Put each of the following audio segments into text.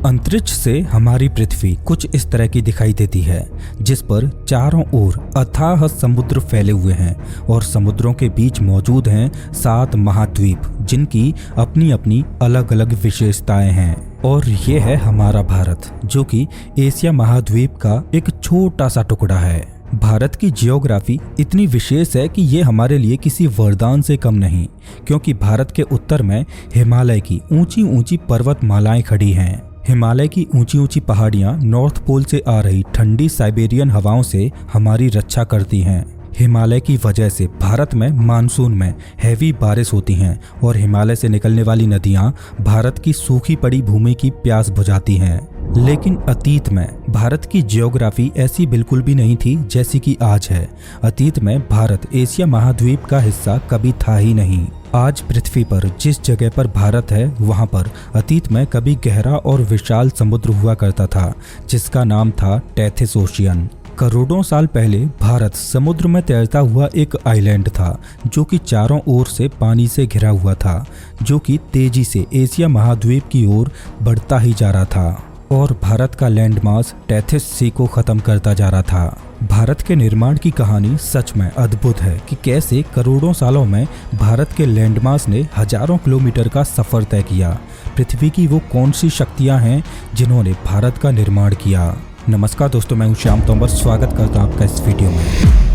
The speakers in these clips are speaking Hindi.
अंतरिक्ष से हमारी पृथ्वी कुछ इस तरह की दिखाई देती है, जिस पर चारों ओर अथाह समुद्र फैले हुए हैं और समुद्रों के बीच मौजूद हैं 7 महाद्वीप, जिनकी अपनी अपनी अलग अलग विशेषताएं हैं। और ये है हमारा भारत, जो कि एशिया महाद्वीप का एक छोटा सा टुकड़ा है। भारत की जियोग्राफी इतनी विशेष है कि ये हमारे लिए किसी वरदान से कम नहीं, क्योंकि भारत के उत्तर में हिमालय की ऊंची ऊंची पर्वतमालाएं खड़ी हैं। हिमालय की ऊंची ऊंची पहाड़ियां नॉर्थ पोल से आ रही ठंडी साइबेरियन हवाओं से हमारी रक्षा करती हैं। हिमालय की वजह से भारत में मानसून में हैवी बारिश होती हैं और हिमालय से निकलने वाली नदियां भारत की सूखी पड़ी भूमि की प्यास बुझाती हैं। लेकिन अतीत में भारत की जियोग्राफी ऐसी बिल्कुल भी नहीं थी जैसी कि आज है। अतीत में भारत एशिया महाद्वीप का हिस्सा कभी था ही नहीं। आज पृथ्वी पर जिस जगह पर भारत है, वहां पर अतीत में कभी गहरा और विशाल समुद्र हुआ करता था, जिसका नाम था टेथिस ओशियन। करोड़ों साल पहले भारत समुद्र में तैरता हुआ एक आइलैंड था, जो कि चारों ओर से पानी से घिरा हुआ था, जो कि तेजी से एशिया महाद्वीप की ओर बढ़ता ही जा रहा था और भारत का लैंडमास टेथिस सी को खत्म करता जा रहा था। भारत के निर्माण की कहानी सच में अद्भुत है कि कैसे करोड़ों सालों में भारत के लैंडमास ने हजारों किलोमीटर का सफर तय किया। पृथ्वी की वो कौन सी शक्तियां हैं जिन्होंने भारत का निर्माण किया। नमस्कार दोस्तों, मैं हूं श्याम तोमर, स्वागत करता हूं आपका इस वीडियो में।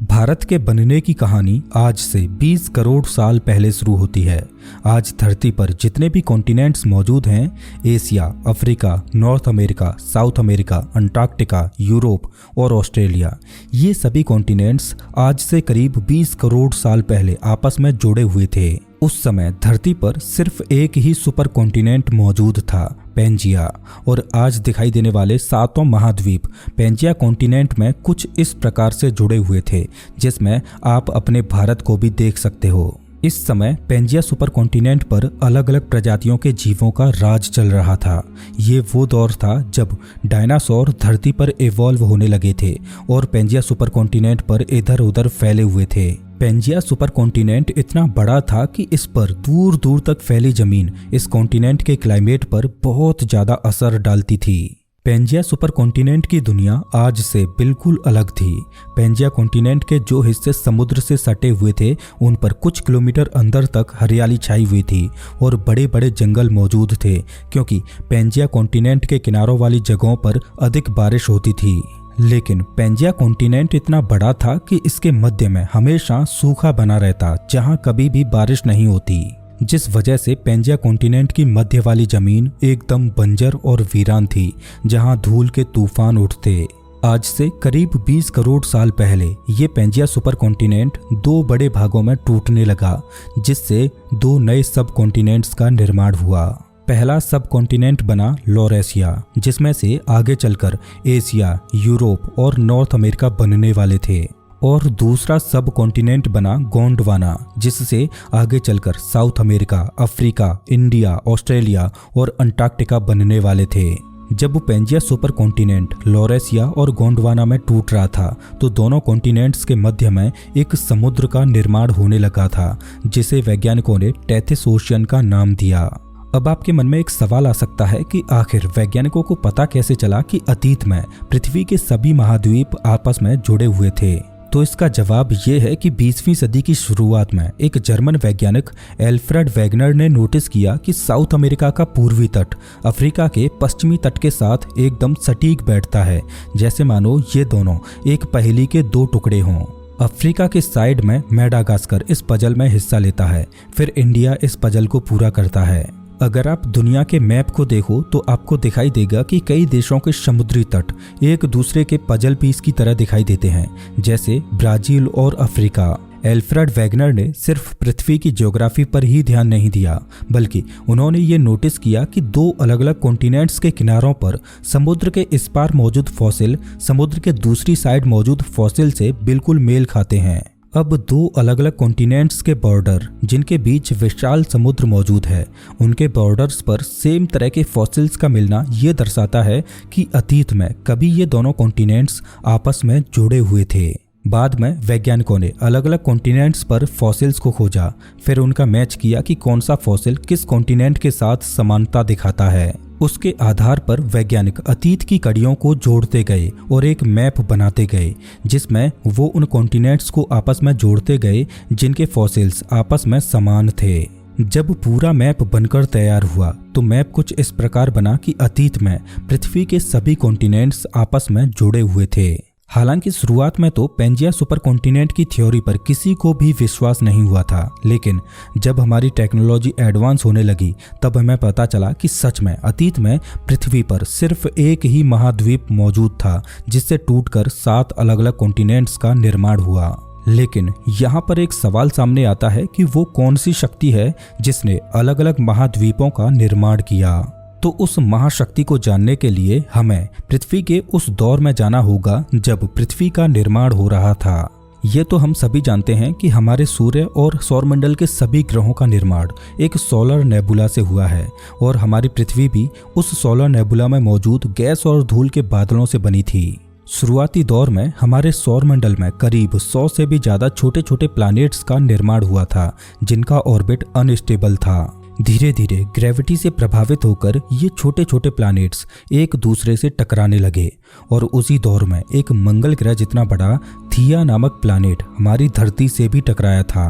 भारत के बनने की कहानी आज से 20 करोड़ साल पहले शुरू होती है। आज धरती पर जितने भी कॉन्टिनेंट्स मौजूद हैं, Asia, Africa, north America, south America, Antarctica, Europe और ऑस्ट्रेलिया, ये सभी कॉन्टिनेंट्स आज से करीब 20 करोड़ साल पहले आपस में जुड़े हुए थे। उस समय धरती पर सिर्फ एक ही सुपर कॉन्टिनेंट मौजूद था, पेंजिया, और आज दिखाई देने वाले 7 महाद्वीप पेंजिया कॉन्टिनेंट में कुछ इस प्रकार से जुड़े हुए थे, जिसमें आप अपने भारत को भी देख सकते हो। इस समय पेंजिया सुपर कॉन्टिनेंट पर अलग अलग प्रजातियों के जीवों का राज चल रहा था। ये वो दौर था जब डायनासोर धरती पर इवॉल्व होने लगे थे और पेंजिया सुपर कॉन्टिनेंट पर इधर उधर फैले हुए थे। पेंजिया सुपर कॉन्टिनेंट इतना बड़ा था कि इस पर दूर दूर तक फैली जमीन इस कॉन्टिनेंट के क्लाइमेट पर बहुत ज्यादा असर डालती थी। पेंजिया सुपर कॉन्टिनेंट की दुनिया आज से बिल्कुल अलग थी। पेंजिया कॉन्टिनेंट के जो हिस्से समुद्र से सटे हुए थे, उन पर कुछ किलोमीटर अंदर तक हरियाली छाई हुई थी और बड़े बड़े जंगल मौजूद थे, क्योंकि पेंजिया कॉन्टिनेंट के किनारों वाली जगहों पर अधिक बारिश होती थी। लेकिन पेंजिया कॉन्टिनेंट इतना बड़ा था कि इसके मध्य में हमेशा सूखा बना रहता, जहां कभी भी बारिश नहीं होती, जिस वजह से पेंजिया कॉन्टिनेंट की मध्य वाली जमीन एकदम बंजर और वीरान थी, जहां धूल के तूफान उठते। आज से करीब 20 करोड़ साल पहले ये पेंजिया सुपर कॉन्टिनेंट 2 बड़े भागों में टूटने लगा, जिससे 2 नए सब कॉन्टिनेंट्स का निर्माण हुआ। पहला सब कॉन्टिनेंट बना लॉरेशिया, जिसमें से आगे चलकर एशिया, यूरोप और नॉर्थ अमेरिका बनने वाले थे, और दूसरा सब कॉन्टिनेंट बना गोंडवाना, जिससे आगे चलकर south America, Africa, India, Australia और अंटार्कटिका बनने वाले थे। जब पेंजिया सुपर कॉन्टिनेंट लॉरेशिया और गोंडवाना में टूट रहा था, तो दोनों कॉन्टिनेंट्स के मध्य में एक समुद्र का निर्माण होने लगा था, जिसे वैज्ञानिकों ने टेथिस ओशियन का नाम दिया। अब आपके मन में एक सवाल आ सकता है कि आखिर वैज्ञानिकों को पता कैसे चला कि अतीत में पृथ्वी के सभी महाद्वीप आपस में जुड़े हुए थे। तो इसका जवाब ये है कि 20वीं सदी की शुरुआत में एक जर्मन वैज्ञानिक एल्फ्रेड वेगनर ने नोटिस किया कि साउथ अमेरिका का पूर्वी तट अफ्रीका के पश्चिमी तट के साथ एकदम सटीक बैठता है, जैसे मानो ये दोनों एक पहेली के 2 टुकड़े हों। अफ्रीका के साइड में मेडागास्कर इस पजल में हिस्सा लेता है, फिर इंडिया इस पजल को पूरा करता है। अगर आप दुनिया के मैप को देखो तो आपको दिखाई देगा कि कई देशों के समुद्री तट एक दूसरे के पजल पीस की तरह दिखाई देते हैं, जैसे ब्राजील और अफ्रीका। एल्फ्रेड वेगनर ने सिर्फ पृथ्वी की ज्योग्राफी पर ही ध्यान नहीं दिया, बल्कि उन्होंने ये नोटिस किया कि 2 अलग अलग कॉन्टिनेंट्स के किनारों पर समुद्र के इस पार मौजूद फॉसिल समुद्र के दूसरी साइड मौजूद फॉसिल से बिल्कुल मेल खाते हैं। अब 2 अलग अलग कॉन्टिनेंट्स के बॉर्डर, जिनके बीच विशाल समुद्र मौजूद है, उनके बॉर्डर्स पर सेम तरह के फॉसिल्स का मिलना ये दर्शाता है कि अतीत में कभी ये दोनों कॉन्टिनेंट्स आपस में जुड़े हुए थे। बाद में वैज्ञानिकों ने अलग अलग कॉन्टिनेंट्स पर फॉसिल्स को खोजा, फिर उनका मैच किया कि कौन सा फॉसिल किस कॉन्टिनेंट के साथ समानता दिखाता है। उसके आधार पर वैज्ञानिक अतीत की कड़ियों को जोड़ते गए और एक मैप बनाते गए, जिसमें वो उन कॉन्टिनेंट्स को आपस में जोड़ते गए जिनके फॉसिल्स आपस में समान थे। जब पूरा मैप बनकर तैयार हुआ तो मैप कुछ इस प्रकार बना कि अतीत में पृथ्वी के सभी कॉन्टिनेंट्स आपस में जुड़े हुए थे। हालांकि शुरुआत में तो पेंजिया सुपर कॉन्टिनेंट की थ्योरी पर किसी को भी विश्वास नहीं हुआ था, लेकिन जब हमारी टेक्नोलॉजी एडवांस होने लगी तब हमें पता चला कि सच में अतीत में पृथ्वी पर सिर्फ एक ही महाद्वीप मौजूद था, जिससे टूटकर 7 अलग अलग कॉन्टिनेंट्स का निर्माण हुआ। लेकिन यहाँ पर एक सवाल सामने आता है कि वो कौन सी शक्ति है जिसने अलग अलग महाद्वीपों का निर्माण किया। तो उस महाशक्ति को जानने के लिए हमें पृथ्वी के उस दौर में जाना होगा जब पृथ्वी का निर्माण हो रहा था। ये तो हम सभी जानते हैं कि हमारे सूर्य और सौरमंडल के सभी ग्रहों का निर्माण एक सोलर नेबुला से हुआ है और हमारी पृथ्वी भी उस सोलर नेबुला में मौजूद गैस और धूल के बादलों से बनी थी। शुरुआती दौर में हमारे सौरमंडल में करीब 100 से भी ज्यादा छोटे छोटे प्लैनेट्स का निर्माण हुआ था, जिनका ऑर्बिट अनस्टेबल था। धीरे धीरे ग्रेविटी से प्रभावित होकर ये छोटे छोटे प्लैनेट्स एक दूसरे से टकराने लगे और उसी दौर में एक मंगल ग्रह जितना बड़ा थिया नामक प्लैनेट हमारी धरती से भी टकराया था।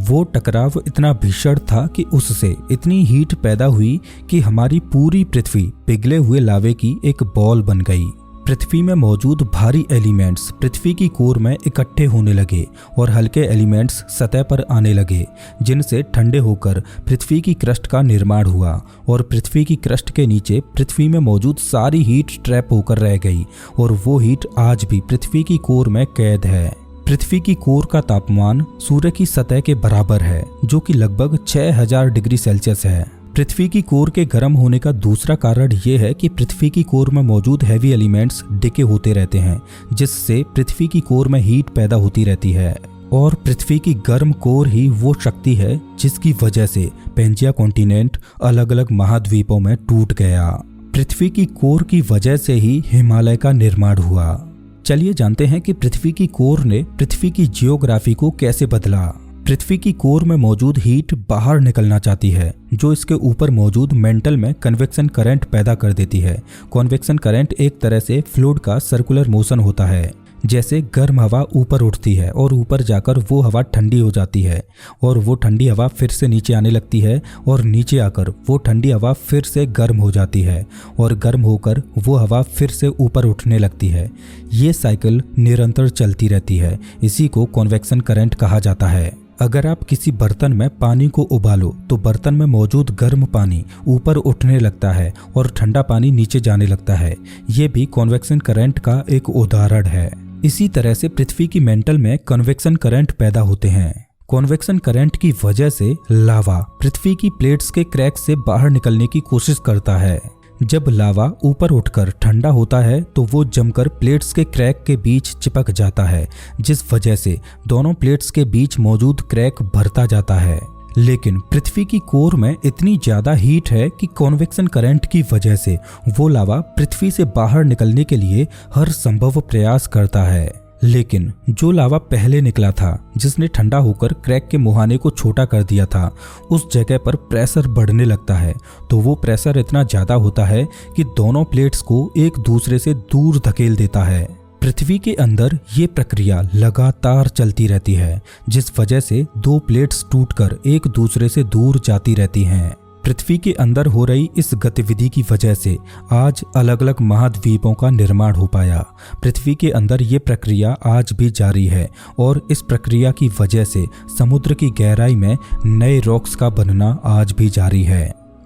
वो टकराव इतना भीषण था कि उससे इतनी हीट पैदा हुई कि हमारी पूरी पृथ्वी पिघले हुए लावे की एक बॉल बन गई। पृथ्वी में मौजूद भारी एलिमेंट्स पृथ्वी की कोर में इकट्ठे होने लगे और हल्के एलिमेंट्स सतह पर आने लगे, जिनसे ठंडे होकर पृथ्वी की क्रस्ट का निर्माण हुआ और पृथ्वी की क्रस्ट के नीचे पृथ्वी में मौजूद सारी हीट ट्रैप होकर रह गई और वो हीट आज भी पृथ्वी की कोर में कैद है। पृथ्वी की कोर का तापमान सूर्य की सतह के बराबर है, जो कि लगभग 6000 डिग्री सेल्सियस है। पृथ्वी की कोर के गर्म होने का दूसरा कारण ये है कि पृथ्वी की कोर में मौजूद हैवी एलिमेंट्स डिके होते रहते हैं, जिससे पृथ्वी की कोर में हीट पैदा होती रहती है और पृथ्वी की गर्म कोर ही वो शक्ति है जिसकी वजह से पेंजिया कॉन्टिनेंट अलग अलग महाद्वीपों में टूट गया। पृथ्वी की कोर की वजह से ही हिमालय का निर्माण हुआ। चलिए जानते हैं कि पृथ्वी की कोर ने पृथ्वी की जियोग्राफी को कैसे बदला। पृथ्वी की कोर में मौजूद हीट बाहर निकलना चाहती है, जो इसके ऊपर मौजूद मेंटल में कन्वेक्शन करंट पैदा कर देती है। कन्वेक्शन करंट एक तरह से फ्लूइड का सर्कुलर मोशन होता है। जैसे गर्म हवा ऊपर उठती है और ऊपर जाकर वो हवा ठंडी हो जाती है और वो ठंडी हवा फिर से नीचे आने लगती है और नीचे आकर वो ठंडी हवा फिर से गर्म हो जाती है और गर्म होकर वो हवा फिर से ऊपर उठने लगती है। ये साइकिल निरंतर चलती रहती है। इसी को कन्वेक्शन करंट कहा जाता है। अगर आप किसी बर्तन में पानी को उबालो तो बर्तन में मौजूद गर्म पानी ऊपर उठने लगता है और ठंडा पानी नीचे जाने लगता है। ये भी कन्वेक्शन करंट का एक उदाहरण है। इसी तरह से पृथ्वी की मेंटल में कन्वेक्शन करंट पैदा होते हैं। कन्वेक्शन करंट की वजह से लावा पृथ्वी की प्लेट्स के क्रैक से बाहर निकलने की कोशिश करता है। जब लावा ऊपर उठकर ठंडा होता है तो वो जमकर प्लेट्स के क्रैक के बीच चिपक जाता है, जिस वजह से दोनों प्लेट्स के बीच मौजूद क्रैक भरता जाता है। लेकिन पृथ्वी की कोर में इतनी ज्यादा हीट है कि कन्वेक्शन करंट की वजह से वो लावा पृथ्वी से बाहर निकलने के लिए हर संभव प्रयास करता है। लेकिन जो लावा पहले निकला था, जिसने ठंडा होकर क्रैक के मुहाने को छोटा कर दिया था, उस जगह पर प्रेशर बढ़ने लगता है। तो वो प्रेशर इतना ज्यादा होता है कि दोनों प्लेट्स को एक दूसरे से दूर धकेल देता है। पृथ्वी के अंदर ये प्रक्रिया लगातार चलती रहती है, जिस वजह से दो प्लेट्स टूटकर एक दूसरे से दूर जाती रहती हैं। पृथ्वी के अंदर हो रही इस गतिविधि की वजह से आज अलग अलग महाद्वीपों का निर्माण हो पाया। पृथ्वी के अंदर ये प्रक्रिया आज भी जारी है और इस प्रक्रिया की वजह से समुद्र की गहराई में नए रॉक्स का बनना आज भी जारी है।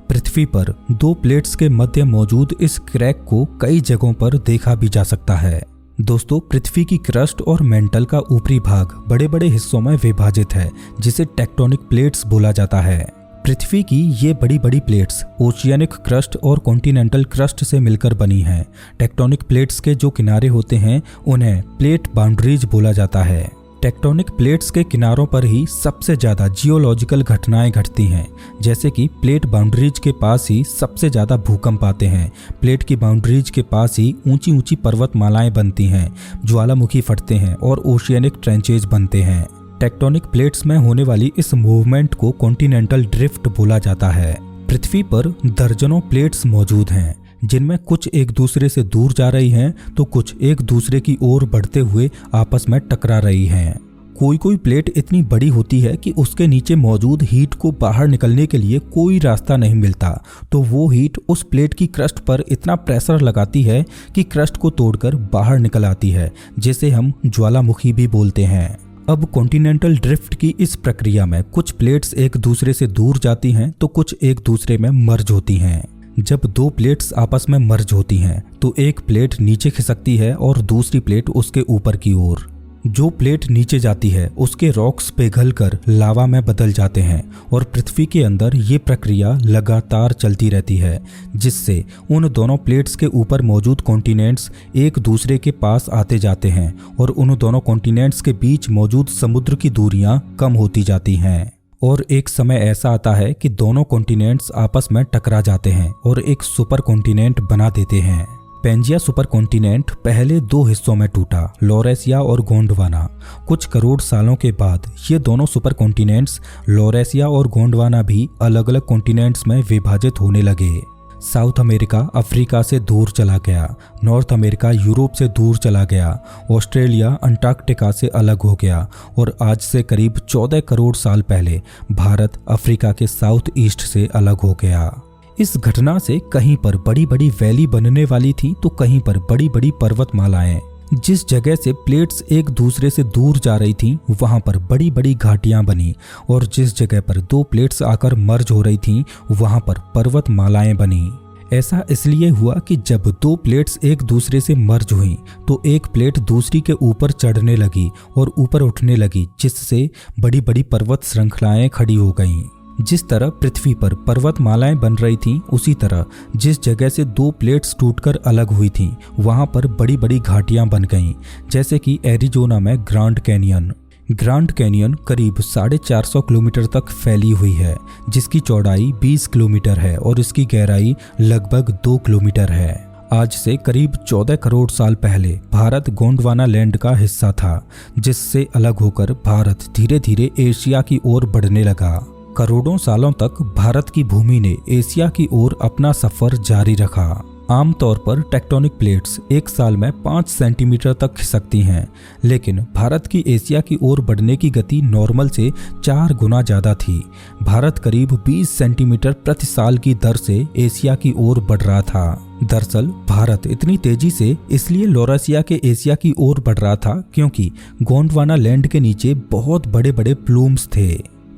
पृथ्वी पर दो प्लेट्स के मध्य मौजूद इस क्रैक को कई जगहों पर देखा भी जा सकता है। दोस्तों, पृथ्वी की क्रस्ट और मेंटल का ऊपरी भाग बड़े बड़े हिस्सों में विभाजित है, जिसे टेक्टोनिक प्लेट्स बोला जाता है। पृथ्वी की ये बड़ी बड़ी प्लेट्स ओशियानिक क्रस्ट और कॉन्टिनेंटल क्रस्ट से मिलकर बनी हैं। टेक्टोनिक प्लेट्स के जो किनारे होते हैं उन्हें प्लेट बाउंड्रीज बोला जाता है। टेक्टोनिक प्लेट्स के किनारों पर ही सबसे ज़्यादा जियोलॉजिकल घटनाएं घटती हैं, जैसे कि प्लेट बाउंड्रीज के पास ही सबसे ज़्यादा भूकंप आते हैं। प्लेट की बाउंड्रीज के पास ही ऊंची ऊंची पर्वतमालाएं बनती हैं, ज्वालामुखी फटते हैं और ओशियनिक ट्रेंचेज बनते हैं। टेक्टोनिक प्लेट्स में होने वाली इस मूवमेंट को कॉन्टिनेंटल ड्रिफ्ट बोला जाता है। पृथ्वी पर दर्जनों प्लेट्स मौजूद हैं, जिनमें कुछ एक दूसरे से दूर जा रही हैं तो कुछ एक दूसरे की ओर बढ़ते हुए आपस में टकरा रही हैं। कोई कोई प्लेट इतनी बड़ी होती है कि उसके नीचे मौजूद हीट को बाहर निकलने के लिए कोई रास्ता नहीं मिलता, तो वो हीट उस प्लेट की क्रस्ट पर इतना प्रेशर लगाती है कि क्रस्ट को तोड़कर बाहर निकल आती है, जिसे हम ज्वालामुखी भी बोलते हैं। अब कॉन्टिनेंटल ड्रिफ्ट की इस प्रक्रिया में कुछ प्लेट्स एक दूसरे से दूर जाती हैं तो कुछ एक दूसरे में मर्ज होती हैं। जब दो प्लेट्स आपस में मर्ज होती हैं तो एक प्लेट नीचे खिसकती है और दूसरी प्लेट उसके ऊपर की ओर। जो प्लेट नीचे जाती है उसके रॉक्स पिघलकर लावा में बदल जाते हैं और पृथ्वी के अंदर ये प्रक्रिया लगातार चलती रहती है, जिससे उन दोनों प्लेट्स के ऊपर मौजूद कॉन्टिनेंट्स एक दूसरे के पास आते जाते हैं और उन दोनों कॉन्टिनेंट्स के बीच मौजूद समुद्र की दूरियां कम होती जाती हैं। और एक समय ऐसा आता है कि दोनों कॉन्टिनेंट्स आपस में टकरा जाते हैं और एक सुपर कॉन्टिनेंट बना देते हैं। पेंजिया सुपर कॉन्टिनेंट पहले दो हिस्सों में टूटा, लॉरेशिया और गोंडवाना। कुछ करोड़ सालों के बाद ये दोनों सुपर कॉन्टिनेंट्स, लॉरेशिया और गोंडवाना, भी अलग अलग कॉन्टिनेंट्स में विभाजित होने लगे। साउथ अमेरिका अफ्रीका से दूर चला गया, नॉर्थ अमेरिका यूरोप से दूर चला गया, ऑस्ट्रेलिया अंटार्कटिका से अलग हो गया और आज से करीब 14 करोड़ साल पहले भारत अफ्रीका के साउथ ईस्ट से अलग हो गया। इस घटना से कहीं पर बड़ी बड़ी वैली बनने वाली थी तो कहीं पर बड़ी बड़ी पर्वतमालाएं। जिस जगह से प्लेट्स एक दूसरे से दूर जा रही थीं वहां पर बड़ी बड़ी घाटियां बनी और जिस जगह पर दो प्लेट्स आकर मर्ज हो रही थीं वहां पर पर्वतमालाएं बनी। ऐसा इसलिए हुआ कि जब दो प्लेट्स एक दूसरे से मर्ज हुई तो एक प्लेट दूसरी के ऊपर चढ़ने लगी और ऊपर उठने लगी, जिससे बड़ी बड़ी पर्वत श्रृंखलाएं खड़ी हो गईं। जिस तरह पृथ्वी पर पर्वतमालाएं बन रही थीं, उसी तरह जिस जगह से दो प्लेट्स टूटकर अलग हुई थीं वहां पर बड़ी बड़ी घाटियां बन गईं, जैसे कि एरिजोना में ग्रांड कैनियन। ग्रांड कैनियन करीब 450 किलोमीटर तक फैली हुई है, जिसकी चौड़ाई 20 किलोमीटर है और इसकी गहराई लगभग 2 किलोमीटर है। आज से करीब 14 करोड़ साल पहले भारत गोंडवाना लैंड का हिस्सा था, जिससे अलग होकर भारत धीरे धीरे एशिया की ओर बढ़ने लगा। करोड़ों सालों तक भारत की भूमि ने एशिया की ओर अपना सफर जारी रखा। आमतौर पर टेक्टोनिक प्लेट्स एक साल में 5 सेंटीमीटर तक खिसकती हैं, लेकिन भारत की एशिया की ओर बढ़ने की गति नॉर्मल से 4 गुना ज़्यादा थी। भारत करीब 20 सेंटीमीटर प्रति साल की दर से एशिया की ओर बढ़ रहा था। दरअसल भारत इतनी तेजी से इसलिए लॉरेशिया के एशिया की ओर बढ़ रहा था क्योंकि गोंडवाना लैंड के नीचे बहुत बड़े बड़े प्लूम्स थे।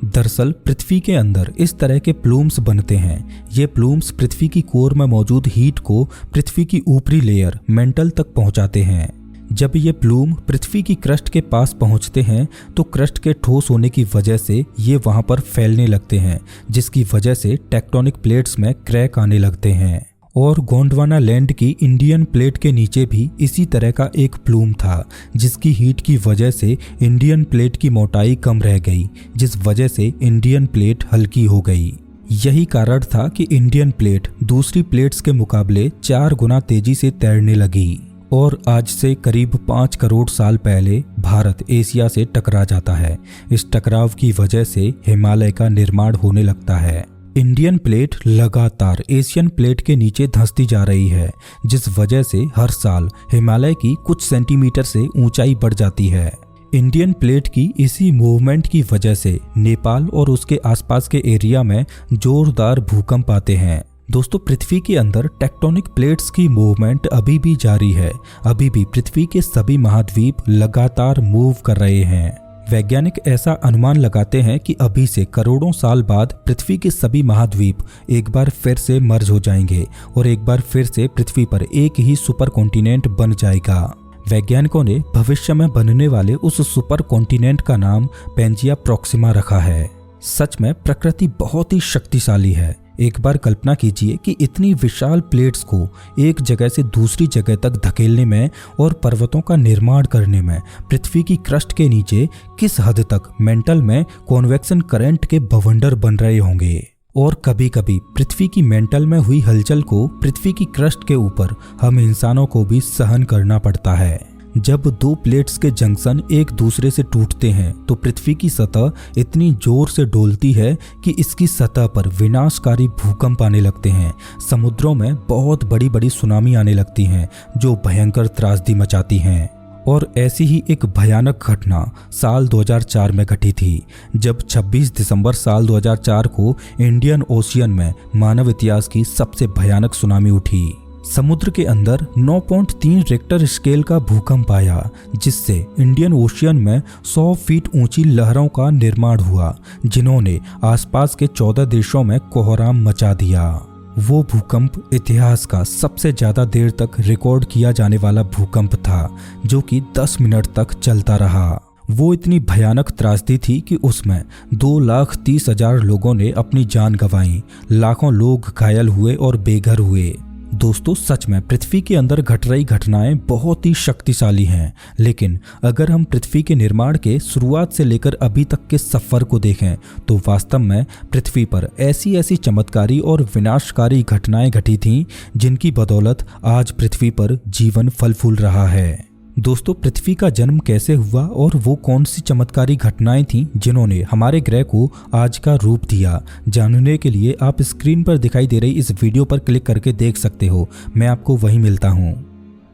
दरअसल पृथ्वी के अंदर इस तरह के प्लूम्स बनते हैं। ये प्लूम्स पृथ्वी की कोर में मौजूद हीट को पृथ्वी की ऊपरी लेयर मेंटल तक पहुंचाते हैं। जब ये प्लूम पृथ्वी की क्रस्ट के पास पहुंचते हैं तो क्रस्ट के ठोस होने की वजह से ये वहां पर फैलने लगते हैं, जिसकी वजह से टेक्टोनिक प्लेट्स में क्रैक आने लगते हैं। और गोंडवाना लैंड की इंडियन प्लेट के नीचे भी इसी तरह का एक प्लूम था, जिसकी हीट की वजह से इंडियन प्लेट की मोटाई कम रह गई, जिस वजह से इंडियन प्लेट हल्की हो गई। यही कारण था कि इंडियन प्लेट दूसरी प्लेट्स के मुकाबले 4 गुना तेजी से तैरने लगी। और आज से करीब 5 करोड़ साल पहले भारत एशिया से टकरा जाता है। इस टकराव की वजह से हिमालय का निर्माण होने लगता है। इंडियन प्लेट लगातार एशियन प्लेट के नीचे धंसती जा रही है, जिस वजह से हर साल हिमालय की कुछ सेंटीमीटर से ऊंचाई बढ़ जाती है। इंडियन प्लेट की इसी मूवमेंट की वजह से नेपाल और उसके आसपास के एरिया में जोरदार भूकंप आते हैं। दोस्तों, पृथ्वी के अंदर टेक्टोनिक प्लेट्स की मूवमेंट अभी भी जारी है। अभी भी पृथ्वी के सभी महाद्वीप लगातार मूव कर रहे हैं। वैज्ञानिक ऐसा अनुमान लगाते हैं कि अभी से करोड़ों साल बाद पृथ्वी के सभी महाद्वीप एक बार फिर से मर्ज हो जाएंगे और एक बार फिर से पृथ्वी पर एक ही सुपर कॉन्टिनेंट बन जाएगा। वैज्ञानिकों ने भविष्य में बनने वाले उस सुपर कॉन्टिनेंट का नाम पेंजिया प्रॉक्सिमा रखा है। सच में प्रकृति बहुत ही शक्तिशाली है। एक बार कल्पना कीजिए कि इतनी विशाल प्लेट्स को एक जगह से दूसरी जगह तक धकेलने में और पर्वतों का निर्माण करने में पृथ्वी की क्रस्ट के नीचे किस हद तक मेंटल में कॉन्वेक्शन करंट के बवंडर बन रहे होंगे। और कभी कभी पृथ्वी की मेंटल में हुई हलचल को पृथ्वी की क्रस्ट के ऊपर हम इंसानों को भी सहन करना पड़ता है। जब दो प्लेट्स के जंक्शन एक दूसरे से टूटते हैं तो पृथ्वी की सतह इतनी जोर से डोलती है कि इसकी सतह पर विनाशकारी भूकंप आने लगते हैं। समुद्रों में बहुत बड़ी बड़ी सुनामी आने लगती हैं जो भयंकर त्रासदी मचाती हैं। और ऐसी ही एक भयानक घटना साल 2004 में घटी थी, जब 26 दिसंबर साल 2004 को इंडियन ओशियन में मानव इतिहास की सबसे भयानक सुनामी उठी। समुद्र के अंदर 9.3 रिक्टर स्केल का भूकंप आया, जिससे इंडियन ओशियन में 100 फीट ऊंची लहरों का निर्माण हुआ, जिन्होंने आसपास के 14 देशों में कोहराम मचा दिया। वो भूकंप इतिहास का सबसे ज्यादा देर तक रिकॉर्ड किया जाने वाला भूकंप था, जो कि 10 मिनट तक चलता रहा। वो इतनी भयानक त्रासदी थी कि उसमें 2,30,000 लोगों ने अपनी जान गंवाई, लाखों लोग घायल हुए और बेघर हुए। दोस्तों, सच में पृथ्वी के अंदर घट रही घटनाएं बहुत ही शक्तिशाली हैं, लेकिन अगर हम पृथ्वी के निर्माण के शुरुआत से लेकर अभी तक के सफर को देखें तो वास्तव में पृथ्वी पर ऐसी ऐसी चमत्कारी और विनाशकारी घटनाएं घटी थीं, जिनकी बदौलत आज पृथ्वी पर जीवन फल फूल रहा है। दोस्तों, पृथ्वी का जन्म कैसे हुआ और वो कौन सी चमत्कारी घटनाएं थीं जिन्होंने हमारे ग्रह को आज का रूप दिया, जानने के लिए आप स्क्रीन पर दिखाई दे रही इस वीडियो पर क्लिक करके देख सकते हो। मैं आपको वहीं मिलता हूँ।